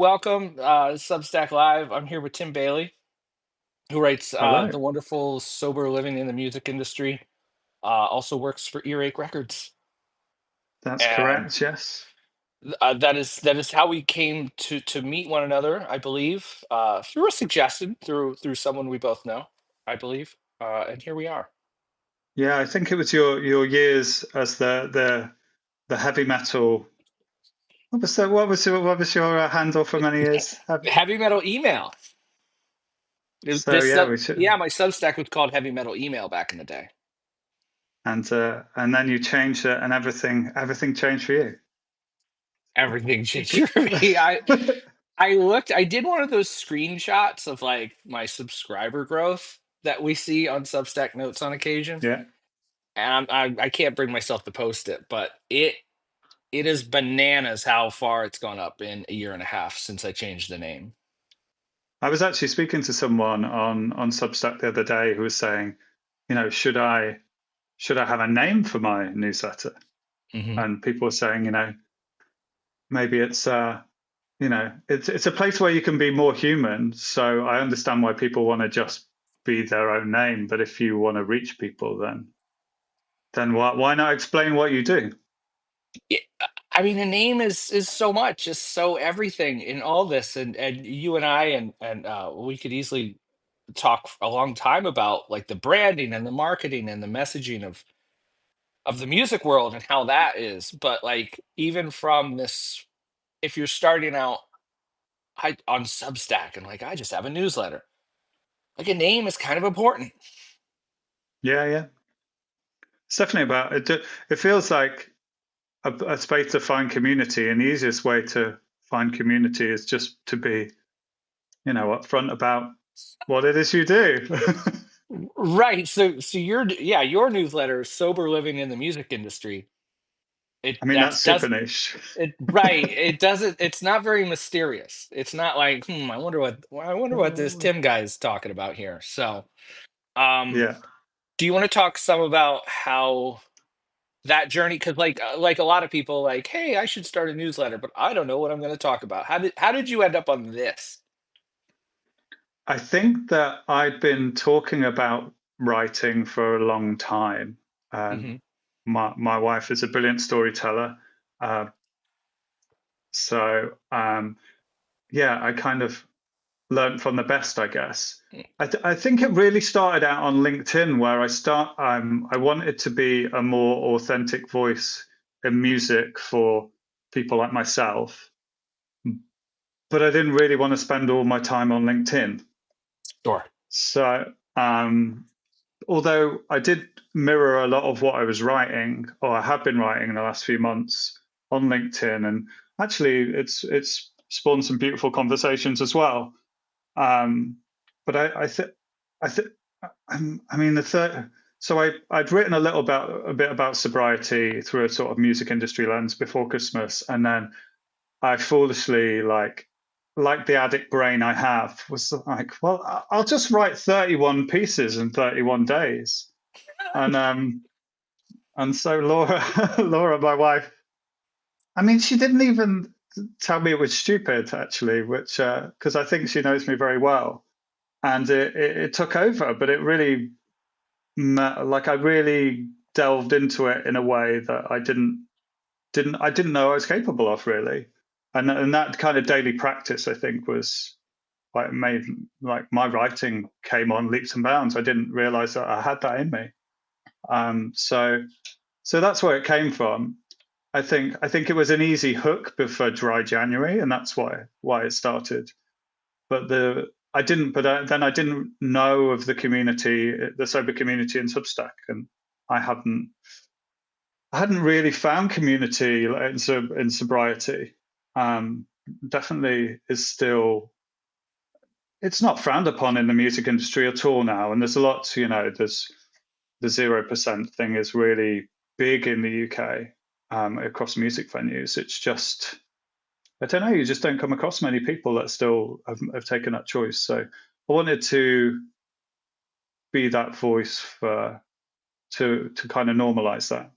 Welcome, Substack Live. I'm here with Tim Bailey, who writes Hello. the wonderful Sober Living in the Music Industry. Also works for Earache Records, That's and correct. Yes. that is how we came to meet one another. I believe through a suggestion through someone we both know. I believe, and here we are. Yeah, I think it was your years as the heavy metal. What was your handle for many years? Heavy Metal Email. So yeah, we Yeah, should. my Substack was called Heavy Metal Email back in the day. And then you changed it, and everything changed for you. Everything changed for me. I did one of those screenshots of like my subscriber growth that we see on Substack notes on occasion, Yeah, and I can't bring myself to post it, but it is bananas how far it's gone up in a year and a half since I changed the name. I was actually speaking to someone on Substack the other day who was saying, should I have a name for my newsletter? Hmm. And people were saying, maybe it's a place where you can be more human. So I understand why people want to just be their own name, but if you want to reach people, then why not explain what you do? I mean, a name is so much, is so everything in all this, and you and I and we could easily talk a long time about like the branding and the marketing and the messaging of the music world and how that is. But like even from this, if you're starting out on Substack and like I just have a newsletter, like a name is kind of important. Yeah, yeah. It's definitely about it. It feels like a space to find community, and the easiest way to find community is just to be, upfront about what it is you do. Right. So your newsletter, Sober Living in the Music Industry. It I mean, that's that's super does niche. it right. It doesn't it's not very mysterious. It's not like, I wonder what this Tim guy is talking about here. So um Yeah. do you want to talk some about how that journey, because like a lot of people like, hey, I should start a newsletter, but I don't know what I'm going to talk about. How did you end up on this? I think that I'd been talking about writing for a long time. Um, Hmm. my wife is a brilliant storyteller, uh, so yeah, I kind of learned from the best, I guess. I think it really started out on LinkedIn, where I wanted to be a more authentic voice in music for people like myself, but I didn't really want to spend all my time on LinkedIn. Sure. So although I did mirror a lot of what I was writing, or I have been writing in the last few months on LinkedIn, and actually, it's spawned some beautiful conversations as well. Um, but I think, I mean, the third. So I'd written a bit about sobriety through a sort of music industry lens before Christmas, and then I foolishly like the addict brain I have was like, well, I'll just write 31 pieces in 31 days. And and so Laura Laura, my wife, I mean, she didn't even tell me it was stupid actually, which because I think she knows me very well. And it took over, but it really like I really delved into it in a way that I didn't know I was capable of really. And that kind of daily practice, I think, was like made like my writing came on leaps and bounds. I didn't realize that I had that in me. So that's where it came from. I think it was an easy hook for Dry January, and that's why it started. But then I didn't know of the community, the sober community in Substack, and I hadn't I hadn't really found community in sobriety. Um, Definitely is still it's not frowned upon in the music industry at all now, and there's a lot. There's the 0% thing is really big in the UK, across music venues. It's just I don't know. You just don't come across many people that still have taken that choice. So I wanted to be that voice for to kind of normalize that.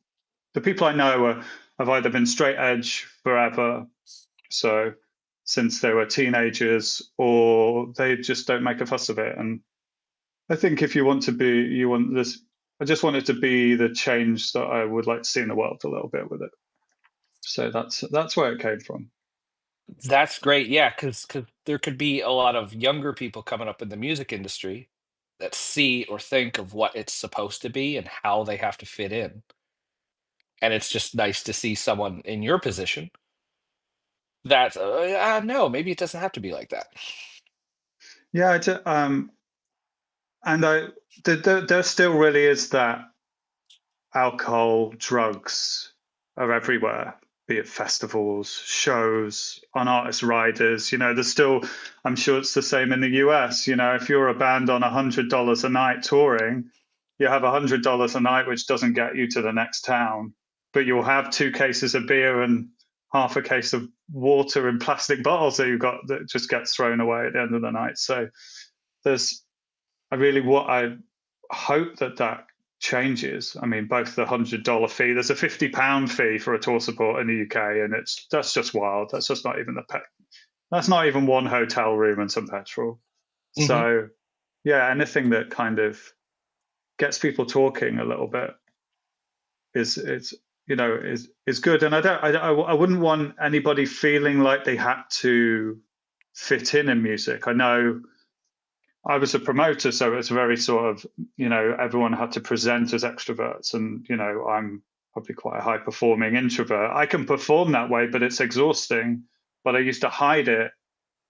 The people I know have either been straight edge forever, so since they were teenagers, or they just don't make a fuss of it. And I think if you want to be, you want this. I just want it to be the change that I would like to see in the world a little bit with it. So that's where it came from. That's great. Yeah, because there could be a lot of younger people coming up in the music industry that see or think of what it's supposed to be and how they have to fit in. And it's just nice to see someone in your position that, no, maybe it doesn't have to be like that. Yeah, and there still really is that alcohol, drugs are everywhere, be it festivals, shows, on artist riders. There's still, I'm sure it's the same in the US. If you're a band on $100 a night touring, you have $100 a night, which doesn't get you to the next town, but you'll have 2 cases of beer and half a case of water in plastic bottles that you've got that just gets thrown away at the end of the night. So there's, what I hope that changes. I mean, both the $100 fee, there's a £50 fee for a tour support in the UK, and that's just wild. That's just not even that's not even one hotel room and some petrol. Hmm. So yeah, anything that kind of gets people talking a little bit is good. And I wouldn't want anybody feeling like they had to fit in music. I know I was a promoter, so it's very sort of, everyone had to present as extroverts, and I'm probably quite a high performing introvert. I can perform that way, but it's exhausting. But I used to hide it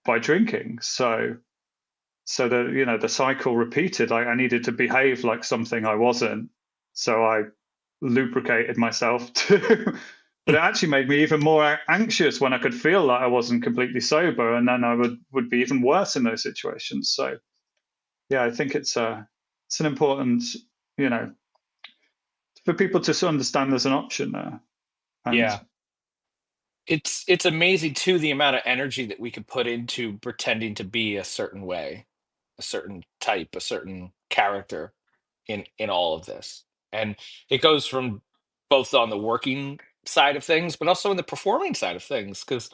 by drinking, so the cycle repeated. I needed to behave like something I wasn't, so I lubricated myself to. But it actually made me even more anxious when I could feel like I wasn't completely sober, and then I would be even worse in those situations. So yeah, I think it's an important, you know, for people to understand there's an option there. And Yeah. It's amazing too the amount of energy that we could put into pretending to be a certain way, a certain type, a certain character in all of this. And it goes from both on the working side of things, but also in the performing side of things. Because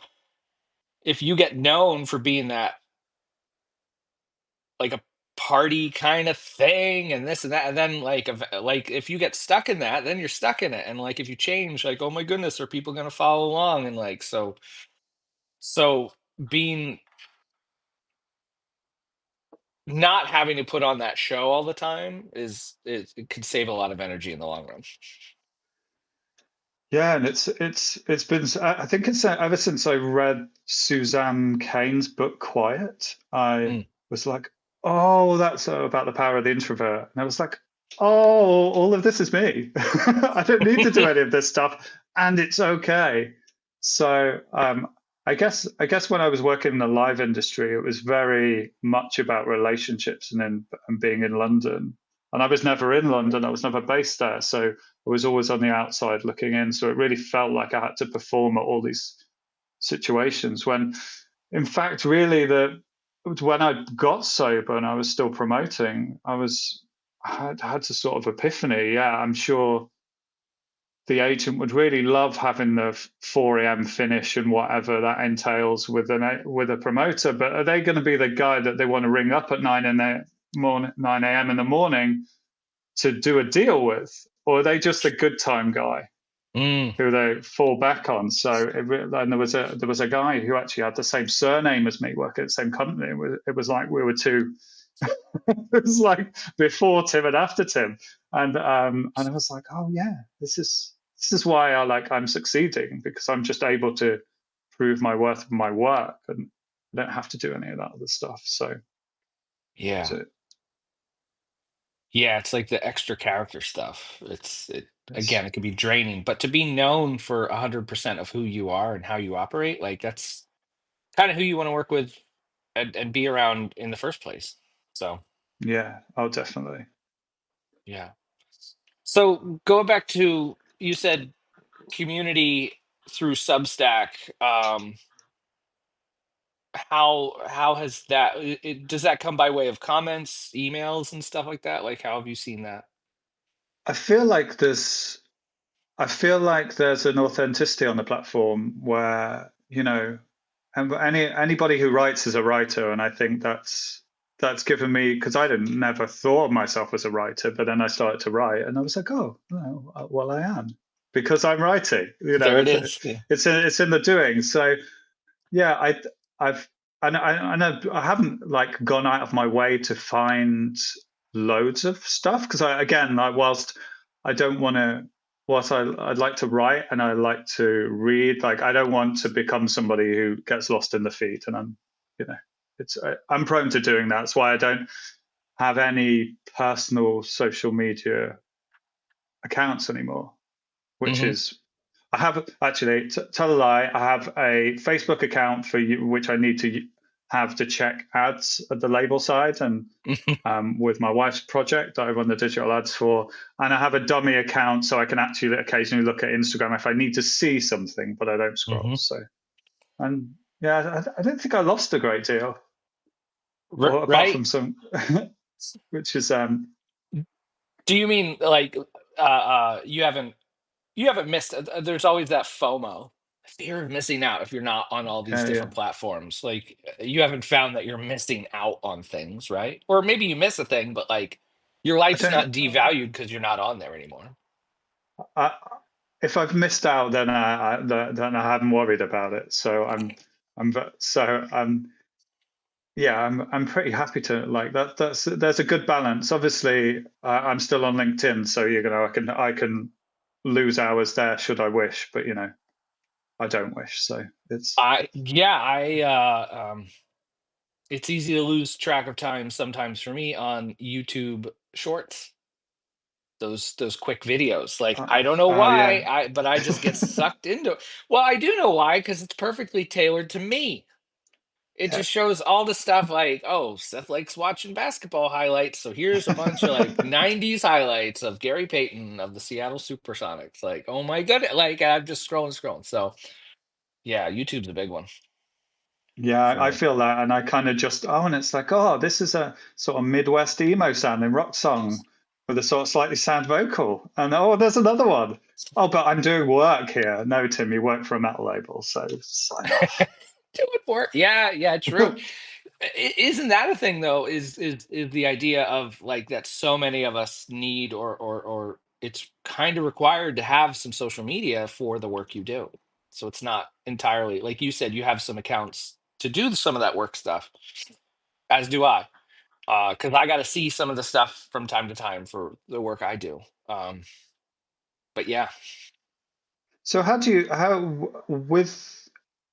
if you get known for being that, like, a party kind of thing and this and that, and then like if you get stuck in that, then you're stuck in it. And like if you change, like, oh my goodness, are people gonna follow along? And like so being not having to put on that show all the time it could save a lot of energy in the long run. yeah, and it's been, I think it's ever since I read Suzanne Cain's book Quiet, I Mm. was like, oh, that's about the power of the introvert. And I was like, oh, all of this is me. I don't need to do any of this stuff, and it's okay. So I guess when I was working in the live industry, it was very much about relationships, and being in London. And I was never in London. I was never based there. So I was always on the outside looking in. So it really felt like I had to perform at all these situations when, in fact, really, when I got sober and I was still promoting, I had to sort of epiphany. Yeah, I'm sure the agent would really love having the 4 a.m. finish and whatever that entails with a promoter. But are they going to be the guy that they want to ring up at 9 a.m. in the morning to do a deal with, or are they just a good time guy Mm. who they fall back on? And there was a guy who actually had the same surname as me, working at the same company. It was like we were two. It was like before Tim and after Tim, and I was like, oh yeah, this is why I'm succeeding, because I'm just able to prove my worth of my work, and I don't have to do any of that other stuff. Yeah. So Yeah, it's like the extra character stuff. It it's again, it can be draining, but to be known for 100% of who you are and how you operate, like that's kind of who you want to work with and be around in the first place. So, yeah, oh definitely. yeah. So going back to, you said community through Substack. How has that, does that come by way of comments, emails and stuff like that? Like how have you seen that? I feel like there's an authenticity on the platform where, and anybody who writes is a writer, and I think that's given me, because I didn't never thought of myself as a writer, but then I started to write, and I was like, oh, well, I am, because I'm writing. There it is. Yeah. It's in the doing. So yeah, I've I haven't like gone out of my way to find loads of stuff, because I, again, like, whilst I don't want to, whilst I'd like to write and I like to read, like I don't want to become somebody who gets lost in the feed, and I'm, you know, I'm prone to doing that. That's why I don't have any personal social media accounts anymore, which Hmm. is, I have actually, tell a lie, I have a Facebook account for you, which I need to have to check ads at the label side, and with my wife's project I run the digital ads for, and I have a dummy account so I can actually occasionally look at Instagram if I need to see something, but I don't scroll. Hmm. So, and yeah, I don't think I lost a great deal, or apart Right. from some, which is Do you mean like you haven't missed? There's always that FOMO, fear of missing out, if you're not on all these yeah, different platforms. Like you haven't found that you're missing out on things, right? Or maybe you miss a thing, but like your I life's not don't. devalued because you're not on there anymore. I, if I've missed out, then then I haven't worried about it. So so yeah, I'm pretty happy to, like, that. There's a good balance. Obviously, I'm still on LinkedIn, so I can lose hours there should I wish, but I don't wish. So it's I yeah, it's easy to lose track of time sometimes for me on YouTube Shorts. Those quick videos. Like I don't know oh why, yeah. but I just get sucked into it. Well, I do know why, because it's perfectly tailored to me. It Yeah, just shows all the stuff like, oh, Seth likes watching basketball highlights. So here's a bunch of like 90s highlights of Gary Payton of the Seattle Supersonics. Like, oh my goodness. Like I'm just scrolling. So yeah, YouTube's a big one yeah, for I me. feel that, and I kind of just, and it's like, oh, this is a sort of Midwest emo sounding rock song with a sort of slightly sad vocal, and oh, there's another one. Oh, but I'm doing work here. No, Tim, you work for a metal label, so sign off. Do it for it. Yeah, yeah, true. Isn't that a thing though? Is the idea of like that so many of us need, or it's kind of required to have some social media for the work you do. So it's not entirely like you said. You have some accounts to do some of that work stuff, as do I. Because I got to see some of the stuff from time to time for the work I do. Um, but yeah. So how do you how with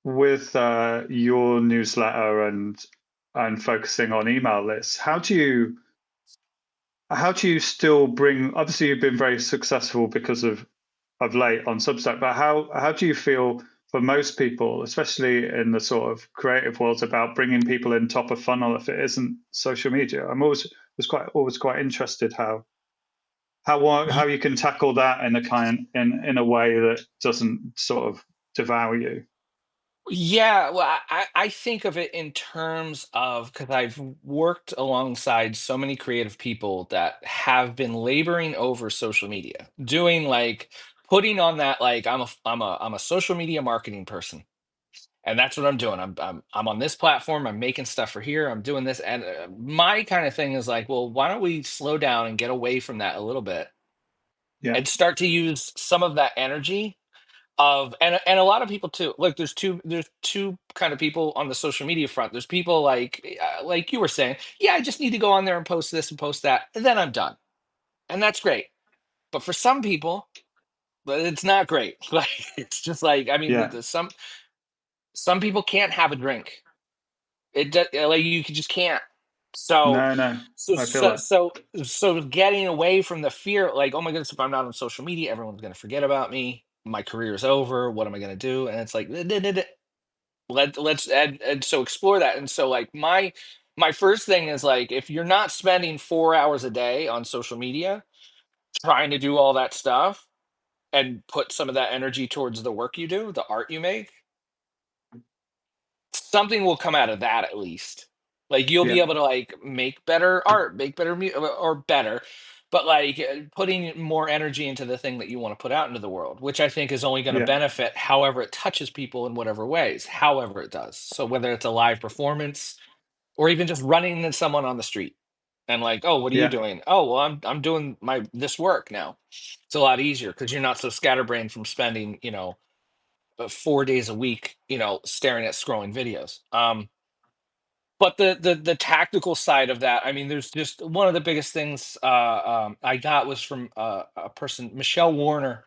your newsletter and focusing on email lists, how do you still bring, obviously you've been very successful because of late on Substack, but how do you feel for most people, especially in the sort of creative worlds, about bringing people in top of funnel if it isn't social media? I'm always quite interested how you can tackle that in a way that doesn't sort of devour you. Yeah, well, I think of it in terms of, because I've worked alongside so many creative people that have been laboring over social media, doing like putting on that like I'm a social media marketing person, and that's what I'm doing. I'm on this platform. I'm making stuff for here. I'm doing this, and my kind of thing is like, well, why don't we slow down and get away from that a little bit Yeah, and start to use some of that energy of, and a lot of people too. Look, there's two kind of people on the social media front. There's people like you were saying, yeah, I just need to go on there and post this and post that, and then I'm done, and that's great. But for some people, it's not great. Like it's just like, I mean, yeah. some people can't have a drink. Like just can't. So No, no, so I feel so that. so so getting away from the fear, like, oh my goodness, if I'm not on social media, everyone's gonna forget about me. My career is over. What am I gonna do? And it's like, let's and so explore that. And so like my first thing is like, if you're not spending 4 hours a day on social media trying to do all that stuff and put some of that energy towards the work you do, the art you make, something will come out of that at least. Like you'll be Yeah, able to like make better art, make better or better. but like putting more energy into the thing that you want to put out into the world, which I think is only going to Yeah. benefit however it touches people in whatever ways, however it does. So whether it's a live performance or even just running into someone on the street and like, oh, what are you Yeah. doing? Oh, well, I'm doing my this work now. It's a lot easier because you're not so scatterbrained from spending, 4 days a week, staring at scrolling videos. But the tactical side of that, I mean, there's just one of the biggest things I got was from a person, Michelle Warner.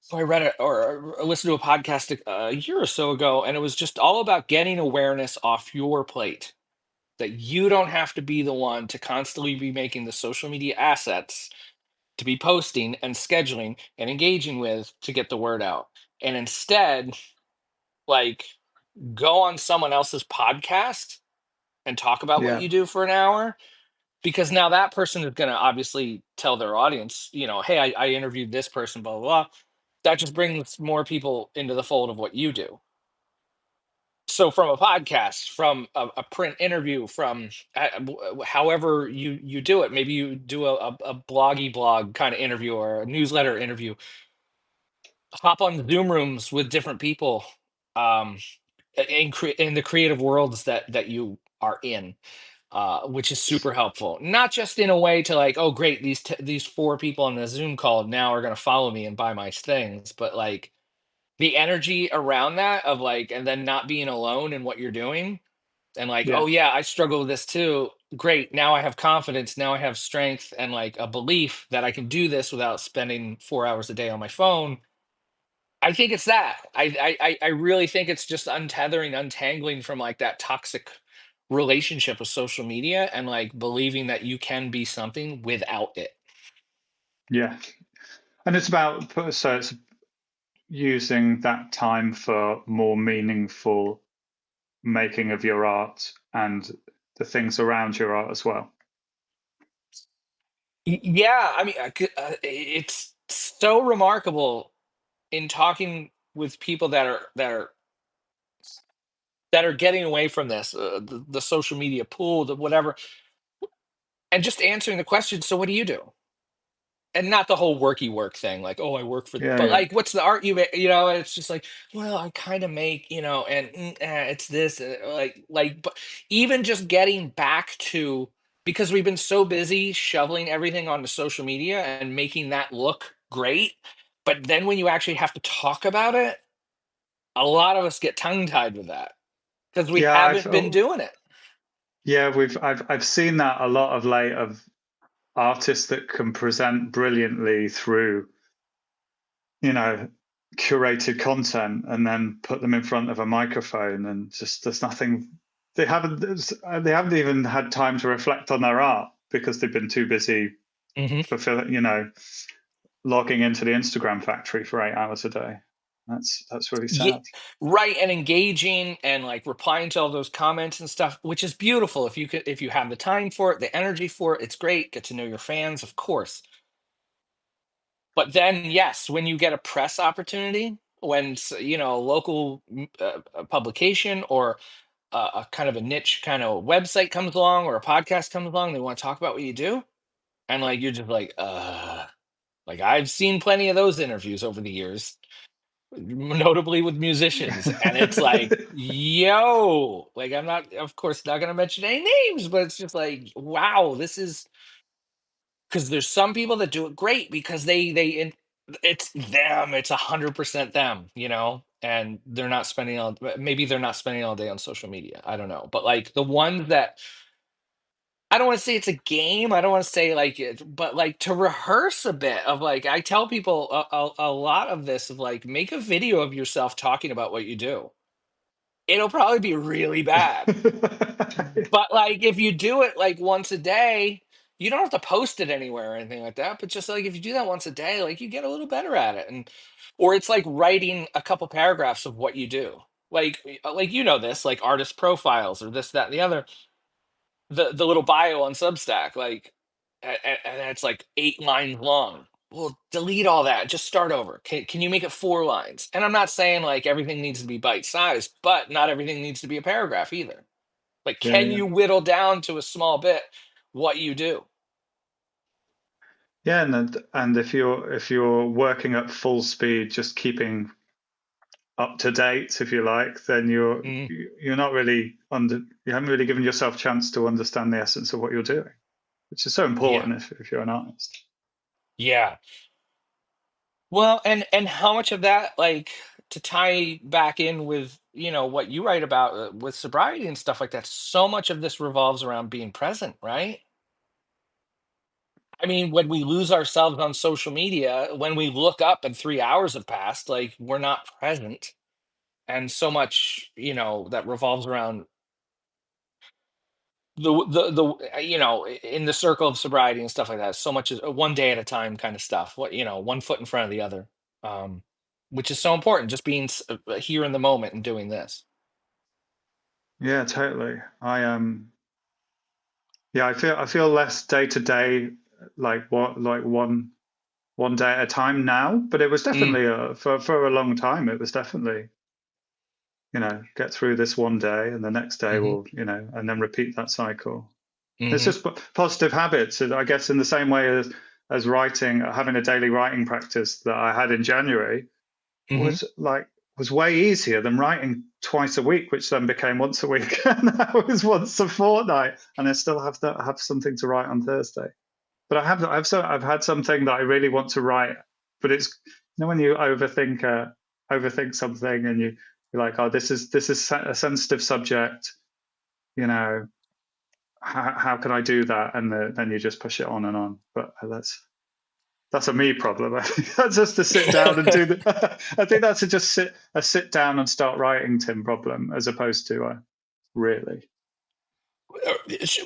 So I read it or listened to a podcast a year or so ago, and it was just all about getting awareness off your plate. That you don't have to be the one to constantly be making the social media assets to be posting and scheduling and engaging with to get the word out. And instead, like, go on someone else's podcast and talk about what Yeah. you do for an hour, because now that person is going to obviously tell their audience, hey, I interviewed this person, blah, blah, blah. That just brings more people into the fold of what you do. So from a podcast, from a print interview, from however you do it, maybe you do a bloggy blog kind of interview or a newsletter interview, hop on Zoom rooms with different people, um, in the creative worlds that you are in, which is super helpful. Not just in a way to like, oh, great, these four people on the Zoom call now are going to follow me and buy my things, but like the energy around that of like, and then not being alone in what you're doing, and like, Yeah. oh yeah, I struggle with this too. Great, now I have confidence, now I have strength and like a belief that I can do this without spending 4 hours a day on my phone. I think it's that. I really think it's just untethering, untangling from like that toxic relationship with social media and like believing that you can be something without it. Yeah. And it's about, so it's using that time for more meaningful making of your art and the things around your art as well. Yeah, I mean, it's so remarkable in talking with people that are getting away from this, the social media pool, the whatever, and just answering the question. So, what do you do? And not the whole worky work thing, like, oh, I work for, Yeah. but Yeah. like, what's the art you make? And it's just like, well, I kind of make, and it's this, but even just getting back to, because we've been so busy shoveling everything onto social media and making that look great. But then when you actually have to talk about it, a lot of us get tongue tied with that because we Yeah. haven't been doing it. Yeah, I've seen that a lot of late, of artists that can present brilliantly through, you know, curated content and then put them in front of a microphone, and just there's nothing, they haven't even had time to reflect on their art because they've been too busy Mhm. fulfilling, logging into the Instagram factory for 8 hours a day. That's really Ye sad. Right, and engaging and, like, replying to all those comments and stuff, which is beautiful if you have the time for it, the energy for it, it's great, get to know your fans, of course. But then, yes, when you get a press opportunity, when a local a publication or a kind of a niche kind of website comes along or a podcast comes along, they want to talk about what you do, and like you're just like I've seen plenty of those interviews over the years, notably with musicians, and it's like, yo, like I'm not, of course, not gonna mention any names, but it's just like, wow, this is because there's some people that do it great because it's them, it's 100% them, and they're not spending all maybe they're not spending all day on social media. I don't know. But like the ones that I don't want to say it's a game. I don't want to say like it, but like to rehearse a bit of like I tell people a lot of this of like make a video of yourself talking about what you do. It'll probably be really bad. But like if you do it like once a day, you don't have to post it anywhere or anything like that. But just like if you do that once a day, like you get a little better at it. And or it's like writing a couple paragraphs of what you do. Like this, like artist profiles or this, that, and the other, the little bio on Substack, like, and it's like 8 lines long. Well, delete all that. Just start over. Can you make it 4 lines? And I'm not saying like everything needs to be bite sized, but not everything needs to be a paragraph either. Like, Yeah. can Yeah. you whittle down to a small bit what you do? Yeah, and if you're working at full speed, just keeping up to date, if you like, then Mm, you're not really you haven't really given yourself a chance to understand the essence of what you're doing, which is so yeah, important if you're an artist. yeah. Well, and how much of that, like, to tie back in with, what you write about, with sobriety and stuff like that, so much of this revolves around being present, right? I mean, when we lose ourselves on social media, when we look up and 3 hours have passed, like, we're not present, and so much, that revolves around in the circle of sobriety and stuff like that, so much is one day at a time kind of stuff. One foot in front of the other, um, which is so important. Just being here in the moment and doing this. Yeah, totally. Yeah, I feel less day to day, like one day at a time now. But it was Mm, definitely for a long time. It was definitely, get through this one day, and the next day hmm will, and then repeat that cycle. It's hmm just positive habits, I guess, in the same way as writing, having a daily writing practice that I had in January hmm was like was way easier than writing twice a week, which then became once a week, and that was once a fortnight. And I still have something to write on Thursday. But I've had something that I really want to write, but it's when you overthink something, and you're like, oh, this is a sensitive subject, you know, how can I do that? And then you just push it on and on. But that's a me problem. I think that's just to sit down and do the. I think that's a sit down and start writing Tim problem, as opposed to really.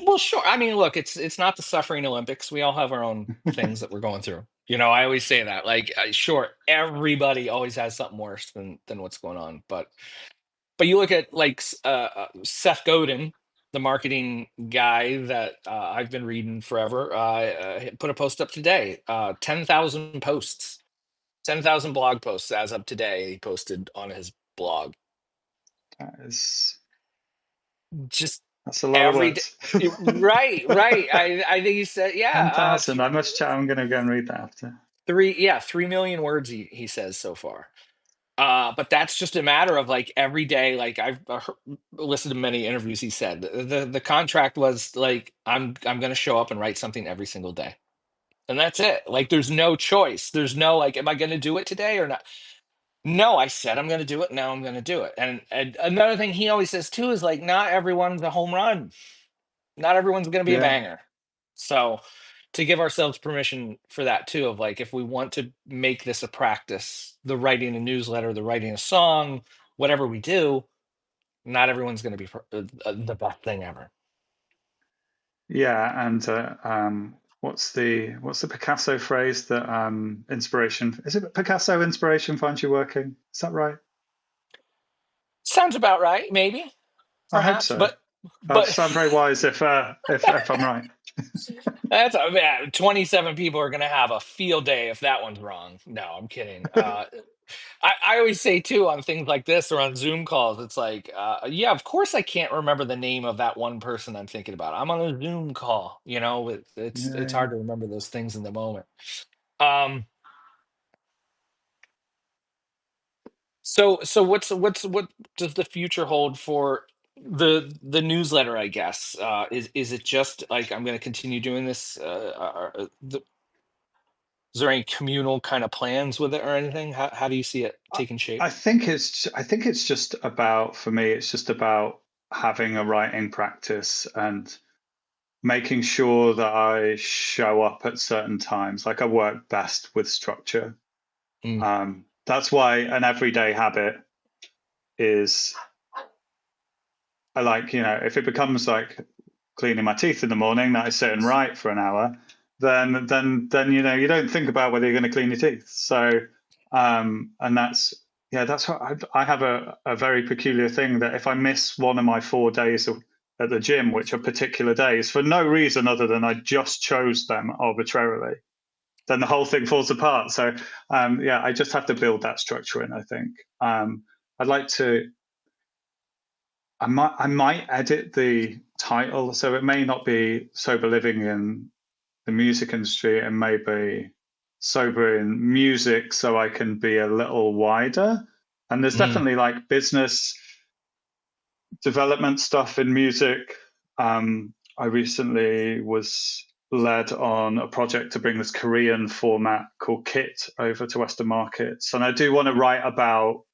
Well, sure. I mean, look, it's not the suffering Olympics. We all have our own things that we're going through. I always say that. Like, sure, everybody always has something worse than what's going on, but you look at, like, Seth Godin, the marketing guy that I've been reading forever, put a post up today. 10,000 posts, 10,000 blog posts as of today. He posted on his blog. That is Just that's a lot of every day. words. Right, right. I think he said, yeah, 10,000. I must chat. I'm going to go and read that after. 3 million words he says so far. But that's just a matter of, like, every day. Like, I've listened to many interviews. He said the contract was like, I'm going to show up and write something every single day, and that's it. Like, there's no choice. There's no, like, am I going to do it today or not? No, I said I'm going to do it. Now I'm going to do it. And another thing he always says too is, like, not everyone's a home run. Not everyone's going to be a Yeah, banger. So, to give ourselves permission for that too, of, like, if we want to make this a practice, the writing a newsletter, the writing a song, whatever we do, not everyone's going to be the best thing ever. yeah. And what's the Picasso phrase that inspiration is it Picasso inspiration finds you working? Is that right? Sounds about right, maybe, I hope perhaps, so. I'll but sound very wise if I'm right. that's, man, 27 people are going to have a field day if that one's wrong. No, I'm kidding. I always say too, on things like this or on Zoom calls, it's like, yeah, of course I can't remember the name of that one person I'm thinking about. I'm on a Zoom call. It's Yeah, hard to remember those things in the moment. Um, so what does the future hold for the newsletter? I guess, is it just like, I'm going to continue doing this? Is there any communal kind of plans with it or anything? How do you see it I, taking shape? I think it's just about for me. It's just about having a writing practice and making sure that I show up at certain times. Like I work best with structure. Mm, That's why an everyday habit is I like, if it becomes like cleaning my teeth in the morning that I sit and write for an hour, then you don't think about whether you're going to clean your teeth. So and that's what I have a very peculiar thing that if I miss one of my 4 days at the gym, which are particular days, for no reason other than I just chose them arbitrarily, then the whole thing falls apart. So yeah, I just have to build that structure in, I think. I'd like to I might edit the title, so it may not be sober living in the music industry and maybe sober in music so I can be a little wider. And there's Mm, definitely like business development stuff in music. I recently was led on a project to bring this Korean format called Kit over to Western markets, and I do want to write about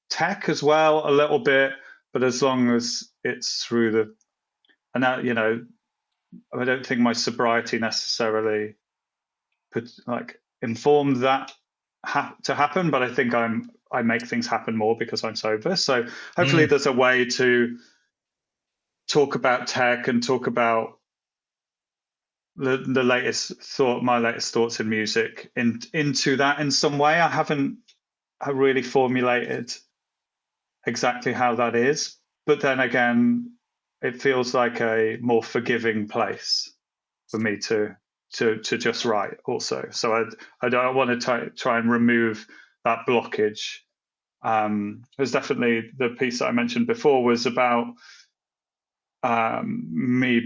tech as well a little bit, but as long as it's through the and that I don't think my sobriety necessarily put like informed that to happen, but I think I make things happen more because I'm sober. So hopefully mm, there's a way to talk about tech and talk about the latest my latest thoughts in music into that in some way. I haven't really formulated exactly how that is, but then again, it feels like a more forgiving place for me to just write also. So I don't want to try and remove that blockage. There's definitely the piece that I mentioned before was about me,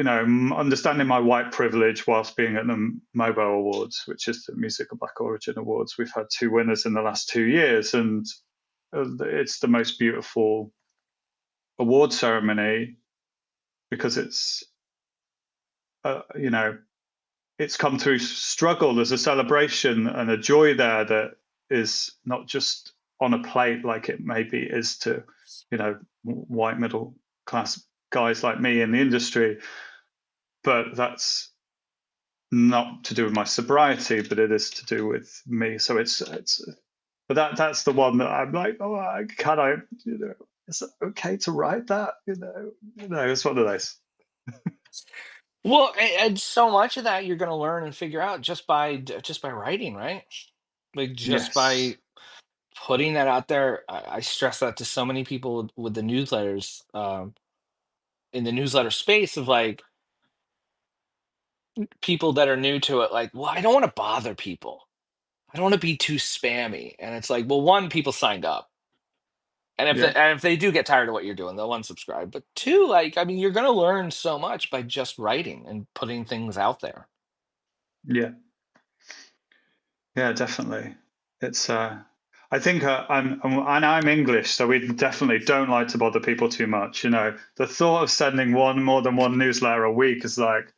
understanding my white privilege whilst being at the MOBO Awards, which is the Music of Black Origin Awards. We've had two winners in the last 2 years, and it's the most beautiful award ceremony because uh, you know, it's come through struggle. There's a celebration and a joy there that is not just on a plate like it maybe is to, white middle class guys like me in the industry, but that's not to do with my sobriety, but it is to do with me. So but that's the one that I'm like, oh, can I, is it okay to write that? It's one of those. well, and so much of that you're going to learn and figure out just by writing, right? Like just Yes. by putting that out there. I stress that to so many people with the newsletters, in the newsletter space of like people that are new to it, like, well, I don't want to bother people. I don't want to be too spammy. And it's like, well, one, people signed up. Yeah. And if they do get tired of what you're doing, they'll unsubscribe. But two, like, I mean, you're gonna learn so much by just writing and putting things out there. Yeah. Yeah, definitely. It's I think I'm English, so we definitely don't like to bother people too much. The thought of sending one more than one newsletter a week is like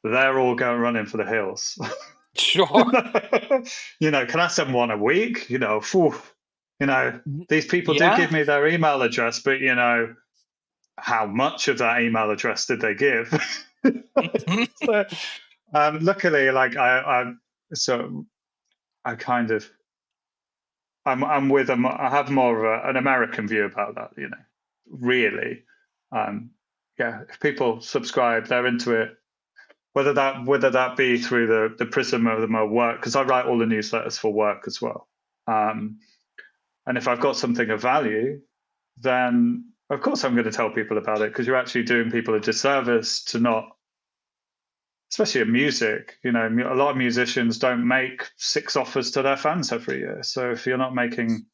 they're all going running for the hills. Sure. Can I send one a week? Phew, you know, these people do Yeah. give me their email address, but how much of that email address did they give? Mhm. So, luckily, like so I kind of I'm with them. I have more of an American view about that. Really, um, yeah. If people subscribe, they're into it. Whether that be through the prism of my work, because I write all the newsletters for work as well. Um, and if I've got something of value, then of course I'm going to tell people about it because you're actually doing people a disservice to not, especially in music. A lot of musicians don't make 6 offers to their fans every year. So if you're not making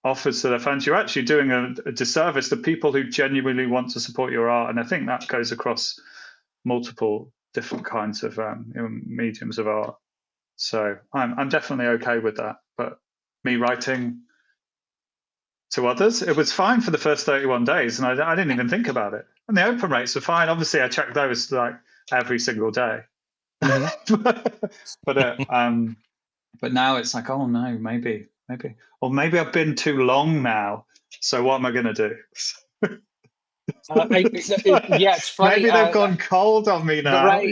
offers to their fans, you're actually doing a disservice to people who genuinely want to support your art. And I think that goes across multiple different kinds of mediums of art. So I'm definitely okay with that. But me writing to others, it was fine for the first 31 days, and I didn't even think about it. And the open rates were fine. Obviously, I checked those like every single day. Mhm. but but now it's like, oh no, maybe, or maybe I've been too long now. So what am I going to do? Yeah, it's funny. Maybe they've gone cold on me now. Right.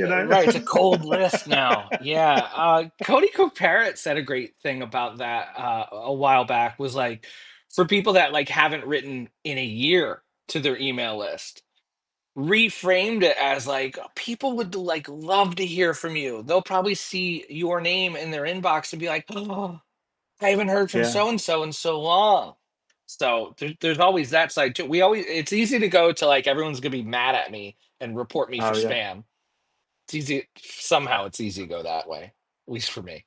It's a cold list now. Yeah. Cody Cook Parrott said a great thing about that a while back. Was like for people that like haven't written in a year to their email list, reframed it as like people would like love to hear from you. They'll probably see your name in their inbox and be like, oh, I haven't heard from Yeah. so and so long. So there's always that side too. It's easy to go to like everyone's gonna be mad at me and report me for Oh yeah. spam. It's easy somehow it's easy to go that way, at least for me.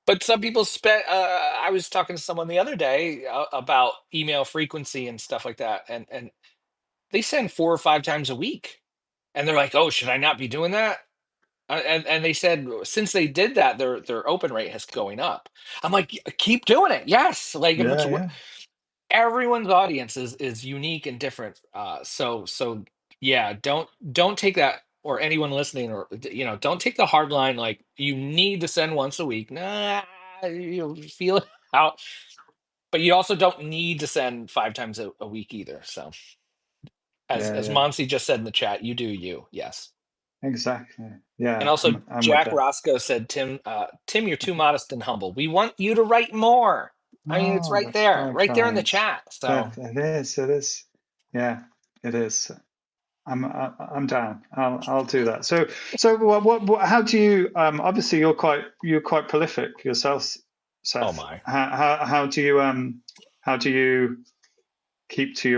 But some people spend. I was talking to someone the other day about email frequency and stuff like that, and they send 4 or 5 times a week. And they're like, "Oh, should I not be doing that?" And they said since they did that, their open rate has going up. I'm like, Keep doing it. Yes, like if Yeah, it's yeah, everyone's audience is unique and different. So yeah, don't take that, or anyone listening, or don't take the hard line like you need to send once a week. Nah, you feel it out, but you also don't need to send 5 times a week either. So as yeah, as yeah. Monsi just said in the chat, you do you. Yes. Exactly. And Yeah, also, I'm with Jack that. Roscoe said, Tim, you're too modest and humble. We want you to write more. I mean, it's Oh, that's very right there in the kind. chat. So, That it is. It is. Yeah, it is. I'm down. I'll do that. So how do you obviously you're quite prolific yourself, oh Seth. my. How do you keep to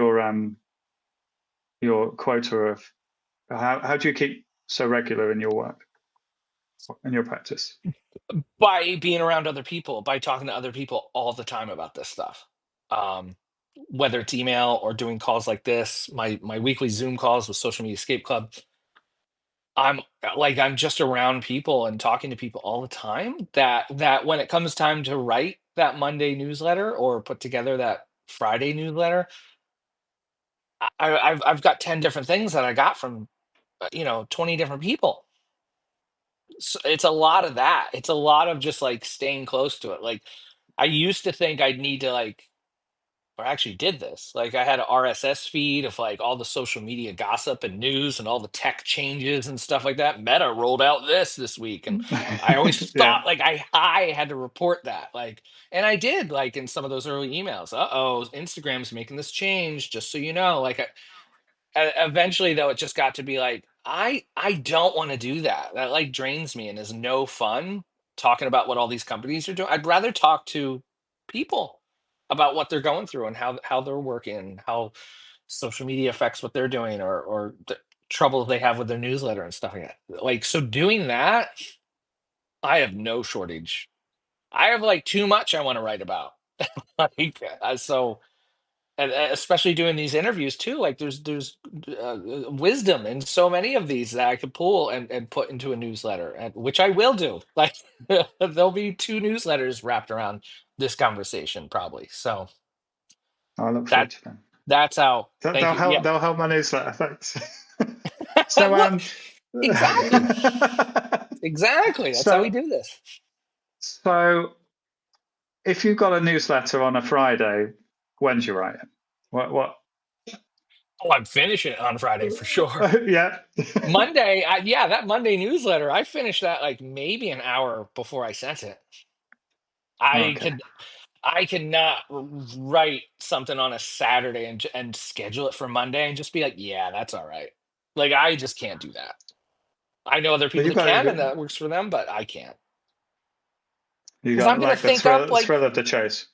your quota of how do you keep so regular in your work, in your practice? By being around other people, by talking to other people all the time about this stuff. Um, Whether it's email or doing calls like this, my weekly Zoom calls with Social Media Escape Club, I'm just around people and talking to people all the time, that when it comes time to write that Monday newsletter or put together that Friday newsletter, I've got 10 different things that I got from 20 different people. So it's a lot of that. It's a lot of just like staying close to it. Like I used to think I'd need to or actually did this. Like I had an RSS feed of like all the social media gossip and news and all the tech changes and stuff like that. Meta rolled out this week, and I always Yeah, thought like I had to report that. And I did, like in some of those early emails. Oh, Instagram's making this change, just so you know. Eventually though, it just got to be like I don't want to do that. That like drains me and is no fun talking about what all these companies are doing. I'd rather talk to people about what they're going through and how they're working, how social media affects what they're doing, or the troubles they have with their newsletter and stuff like that. Like, so doing that, I have no shortage. I have like too much I want to write about. So, and especially doing these interviews too, like there's wisdom in so many of these that I could pull and put into a newsletter, and which I will do. Like there'll be 2 newsletters wrapped around this conversation probably. So I look that forward to them. that's how. Thank They'll you. Yeah. help. They'll help my newsletter. Thanks. So Look, exactly, exactly. That's how we so do this. so if you've got a newsletter on a Friday, when's you write it? What? Oh, I'm finishing it on Friday for sure. Yeah. Monday, yeah, that Monday newsletter, I finished that like maybe an hour before I sent it. I Okay. could I cannot write something on a Saturday and schedule it for Monday and just be like, yeah, that's all right. Like I just can't do that. I know other But people that can, and that works for them, but I can't, you because I'm got gonna like the think up like thrill of the chase.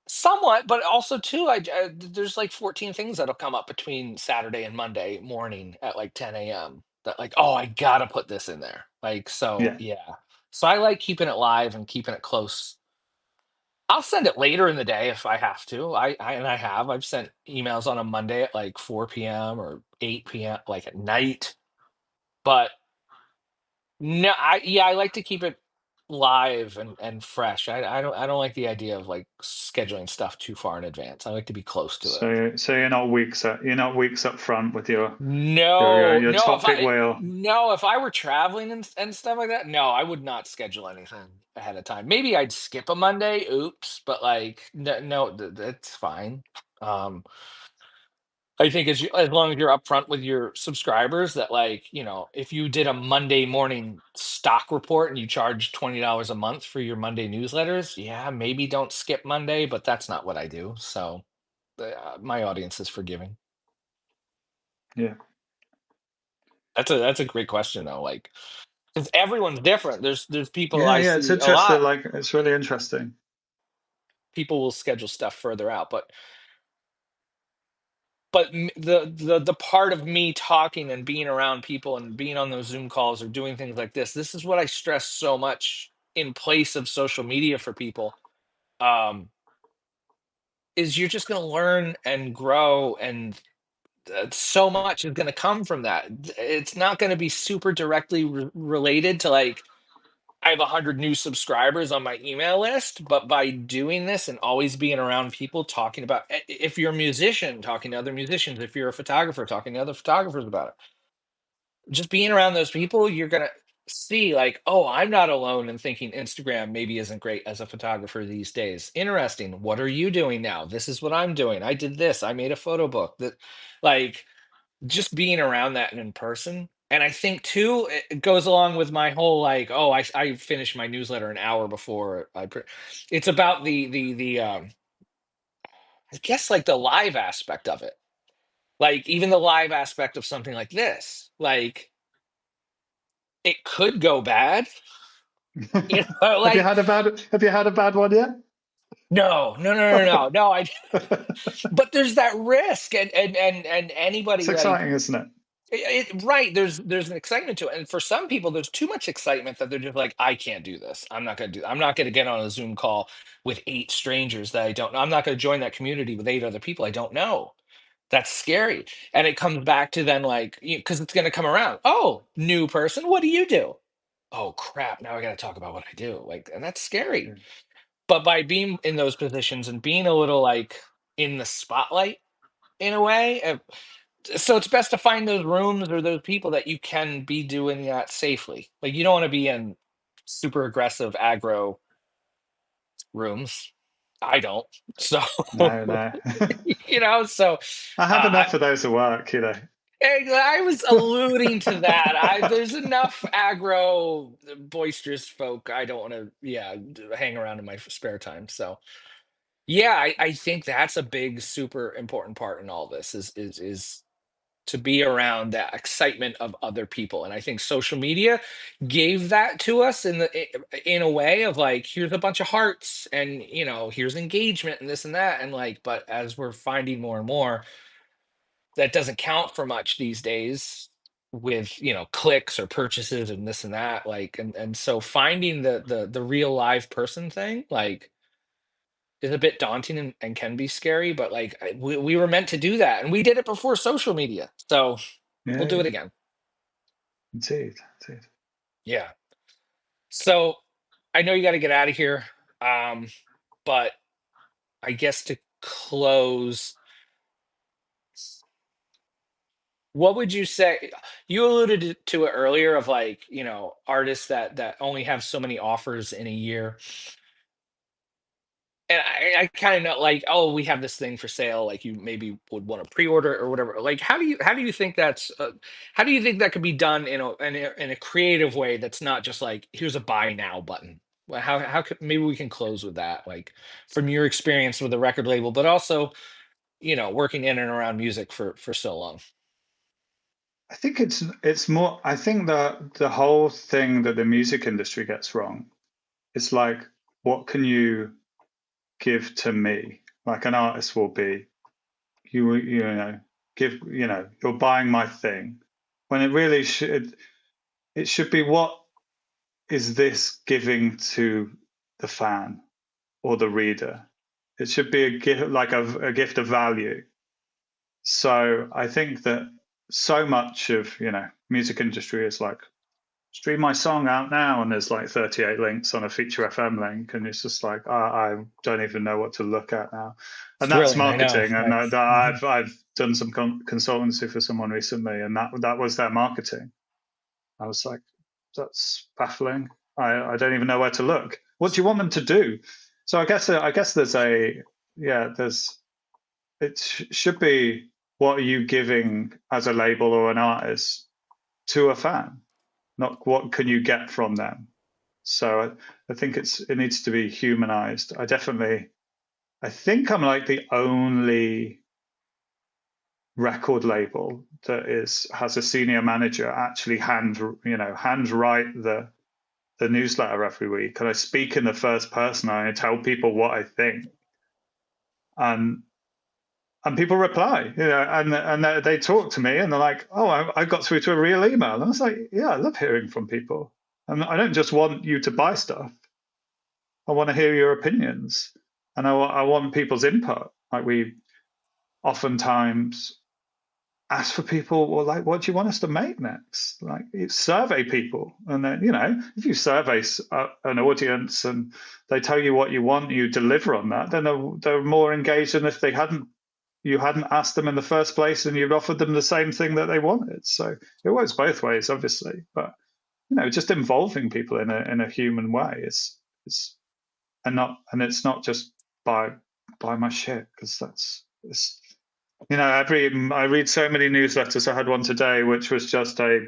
somewhat, but also too, there's like 14 things that'll come up between Saturday and Monday morning at like 10 a.m. that like, oh, I gotta put this in there. Like, so Yeah. yeah. So I like keeping it live and keeping it close. I'll send it later in the day if I have to. I've sent emails on a Monday at like 4 p.m. or 8 p.m. like at night. But no, I like to keep it live and fresh. I don't like the idea of like scheduling stuff too far in advance. I like to be close to it. So you're not weeks up front with No, your no, topic wheel. if I were traveling and stuff like that, no, I would not schedule anything ahead of time. Maybe I'd skip a Monday, oops, but like no, no, that's fine. Um I think as long as you're upfront with your subscribers that like, if you did a Monday morning stock report and you charge $20 a month for your Monday newsletters, yeah, maybe don't skip Monday, but that's not what I do. So my audience is forgiving. Yeah. That's a great question though. Like, because everyone's different. There's people Yeah, I yeah, it's see a interesting. lot. Like, it's really interesting. People will schedule stuff further out, but the part of me talking and being around people and being on those Zoom calls or doing things like this is what I stress so much in place of social media for people. Um, is you're just going to learn and grow, and so much is going to come from that. It's not going to be super directly related to like I have 100 new subscribers on my email list, but by doing this and always being around people talking about, if you're a musician, talking to other musicians, if you're a photographer, talking to other photographers about it, just being around those people, you're going to see like, oh, I'm not alone in thinking Instagram maybe isn't great as a photographer these days. Interesting. What are you doing now? This is what I'm doing. I did this. I made a photo book that, like, just being around that and in person. And I think too, it goes along with my whole like, oh, I finish my newsletter an hour before it's about the I guess like the live aspect of it. Like even the live aspect of something like this. Like it could go bad, you know, Have you like had a bad Have you had a bad one yet? no, no, no, no, no, no. I but there's that risk and It's anybody like exciting, isn't it? right, there's an excitement to it, and for some people, there's too much excitement that they're just like, "I can't do this. I'm not gonna get on a Zoom call with 8 strangers that I don't know. I'm not gonna join that community with 8 other people I don't know." That's scary, and it comes back to then, like, because it's gonna come around, "Oh, new person, what do you do?" "Oh, crap, now I gotta talk about what I do," like, and that's scary, Yeah. but by being in those positions and being a little, like, in the spotlight in a way, so it's best to find those rooms or those people that you can be doing that safely. Like you don't want to be in super aggressive aggro rooms. I don't. So No, no. so I have uh, enough of those at work, you know. I was alluding to that. There's enough aggro, boisterous folk. I don't want to, yeah, hang around in my spare time. So yeah, I think that's a big, super important part in all this is to be around that excitement of other people. And I think social media gave that to us in a way of like, here's a bunch of hearts and here's engagement and this and that. And like, but as we're finding more and more, that doesn't count for much these days with clicks or purchases and this and that. Like and so finding the real live person thing, like is a bit daunting and can be scary, but like we were meant to do that and we did it before social media. So we'll Yeah, do it yeah. again. Indeed, indeed. Yeah. So I know you got to get out of here. Um, but I guess to close, what would you say? You alluded to it earlier of like, artists that only have so many offers in a year. And I kind of know like, oh, we have this thing for sale, like you maybe would want to pre-order or whatever. Like, how do you think how do you think that could be done in a creative way that's not just like here's a buy now button? Well, how could maybe we can close with that, like from your experience with the record label, but also working in and around music for so long. I think it's more. I think that the whole thing that the music industry gets wrong is like, what can you give to me? Like an artist will be, you know, you're buying my thing, when it really should be, what is this giving to the fan or the reader? It should be a gift, like a gift of value. So I think that so much of music industry is like, stream my song out now, and there's like 38 links on a Feature FM link, and it's just like, I don't even know what to look at now. It's And that's thrilling, I know, marketing. And right? I've done some consultancy for someone recently, and that was their marketing. I was like, that's baffling. I don't even know where to look. What do you want them to do? So I guess there's a yeah there's it should be, what are you giving as a label or an artist to a fan, not what can you get from them. So I think it needs to be humanized. I think I'm like the only record label that has a senior manager actually hand write the newsletter every week, and I speak in the first person. I tell people what I think, and people reply, and they talk to me, and they're like, "Oh, I got through to a real email." And I was like, "Yeah, I love hearing from people, and I don't just want you to buy stuff. I want to hear your opinions, and I want people's input." Like we oftentimes ask for people, well, like, what do you want us to make next? Like, survey people, and then, if you survey an audience and they tell you what you want, you deliver on that, then they're more engaged than if they hadn't you hadn't asked them in the first place and you'd offered them the same thing that they wanted. So it works both ways, obviously, but just involving people in a human way is and it's not just buy my shit, because that's it's every I read so many newsletters. I had one today which was just a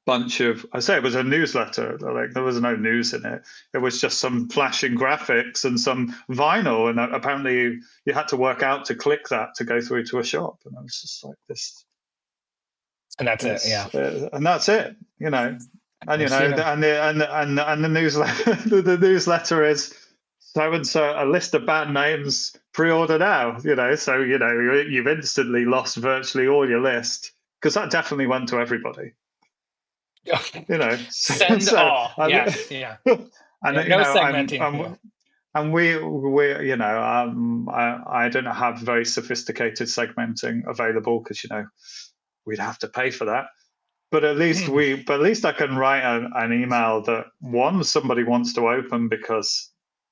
bunch of, I say it was a newsletter, like there was no news in it. It was just some flashing graphics and some vinyl, and apparently you had to work out to click that to go through to a shop. And I was just like, this And that's it. is Yeah. and that's it. And I've seen them. the newsletter the newsletter is so and so, a list of band names, pre-order now. So you've instantly lost virtually all your list, because that definitely went to everybody. So, Send so all. Yes. Yeah. Yeah. and No segmenting. Yeah. and we I don't have very sophisticated segmenting available, because we'd have to pay for that. But at least I can write an email that, one, somebody wants to open because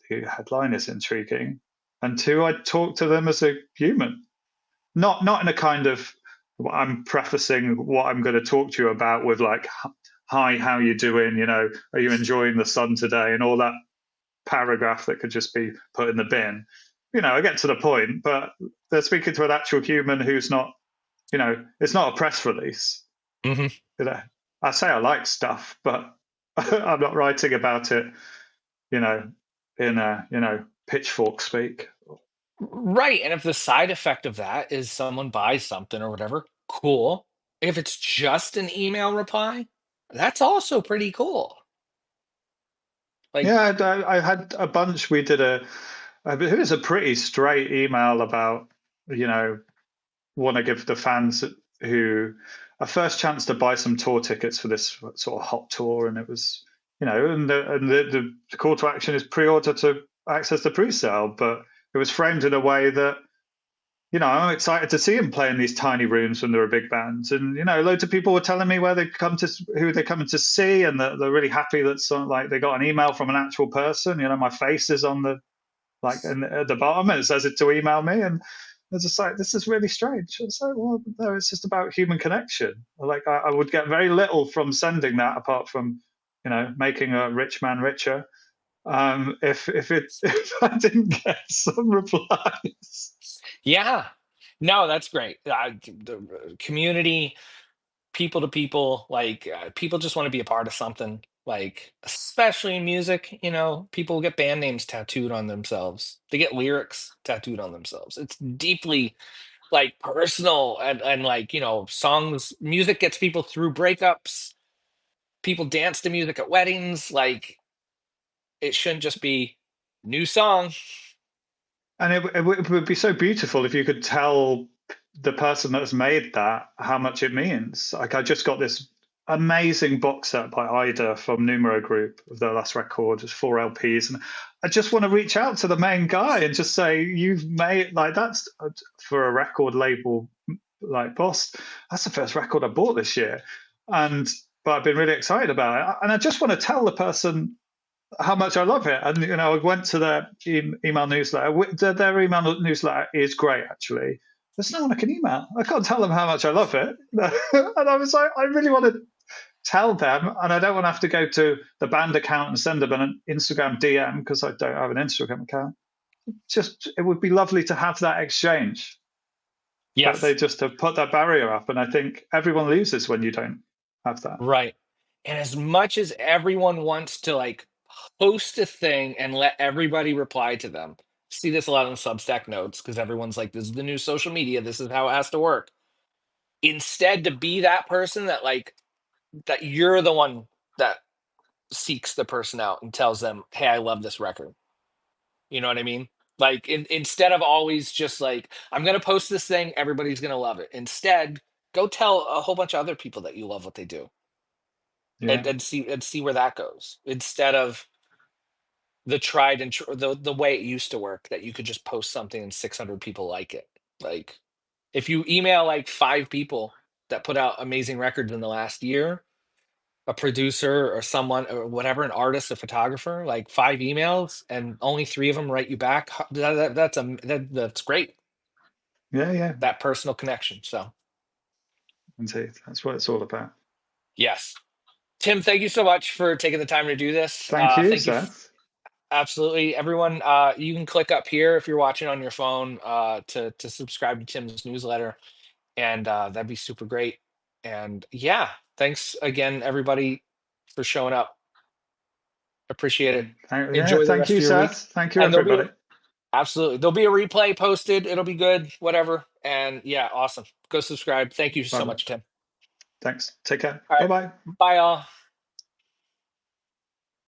the headline is intriguing, and two, I talk to them as a human, not in a kind of, I'm prefacing what I'm going to talk to you about with, like, hi, how you doing? Are you enjoying the sun today? And all that paragraph that could just be put in the bin. I get to the point, but they're speaking to an actual human who's not, it's not a press release. Hmm. You know, I say I like stuff, but I'm not writing about it, you know, in a, pitchfork speak. Right. And if the side effect of that is someone buys something or whatever, cool. If it's just an email reply, that's also pretty cool. Like, Yeah, I had a bunch. We did it was a pretty straight email about, you know, want to give the fans who a first chance to buy some tour tickets for this sort of hot tour, and it was, and the call to action is pre-order to access the pre-sale, but it was framed in a way that, I'm excited to see them play in these tiny rooms when they're a big band, and loads of people were telling me where they come to, who they're coming to see, and they're really happy that like they got an email from an actual person. My face is on the, like, and at the bottom it says it to email me, and it's just like, this is really strange. It's like, well, no, it's just about human connection. Like, I would get very little from sending that, apart from, making a rich man richer. If I didn't get some replies. yeah. No, that's great. The community, people to people, like, people just want to be a part of something. Like, especially in music, people get band names tattooed on themselves. They get lyrics tattooed on themselves. It's deeply, like, personal, and like, songs, music gets people through breakups. People dance to music at weddings. Like, it shouldn't just be new song. And it would be so beautiful if you could tell the person that's made that how much it means. Like, I just got this amazing box set by Ida from Numero Group of their last record, it's 4 LPs, and I just want to reach out to the main guy and just say, you've made, like, that's for a record label like Boss. That's the first record I bought this year, and but I've been really excited about it, and I just want to tell the person how much I love it. And I went to their email newsletter. Their email newsletter is great, actually. There's no one I can email. I can't tell them how much I love it. And I was like, I really want to tell them, and I don't want to have to go to the band account and send them an Instagram DM, because I don't have an Instagram account. Just, it would be lovely to have that exchange, but they Yes. just have put that barrier up, and I think everyone loses when you don't have that. Right. And as much as everyone wants to, like, post a thing and let everybody reply to them, see this a lot in Substack notes, because everyone's like, this is the new social media. This is how it has to work. Instead, to be that person that, like, that you're the one that seeks the person out and tells them, hey, I love this record. You know what I mean? Like, instead of always just like, I'm going to post this thing, everybody's going to love it. Instead, go tell a whole bunch of other people that you love what they do, Yeah. and see where that goes, instead of the tried and the way it used to work, that you could just post something and 600 people like it. Like, If you email like 5 people that put out amazing records in the last year, a producer or someone or whatever, an artist, a photographer, like 5 emails, and only 3 of them write you back, that's great. Yeah, yeah, That personal connection. So indeed. That's what it's all about. yes. Tim, thank you so much for taking the time to do this. Thank you, Thank you. Seth. Absolutely. Everyone, you can click up here if you're watching on your phone to subscribe to Tim's newsletter, and that'd be super great. And yeah, thanks again, everybody, for showing up. Appreciate it. Yeah, Enjoy the thank rest you, of your week. Seth. Thank you, And everybody. there'll be a replay posted. It'll be good, whatever. And yeah, awesome. Go subscribe. Thank you so Bye. much, Tim. Thanks. Take care. All Bye right. bye. Bye, all.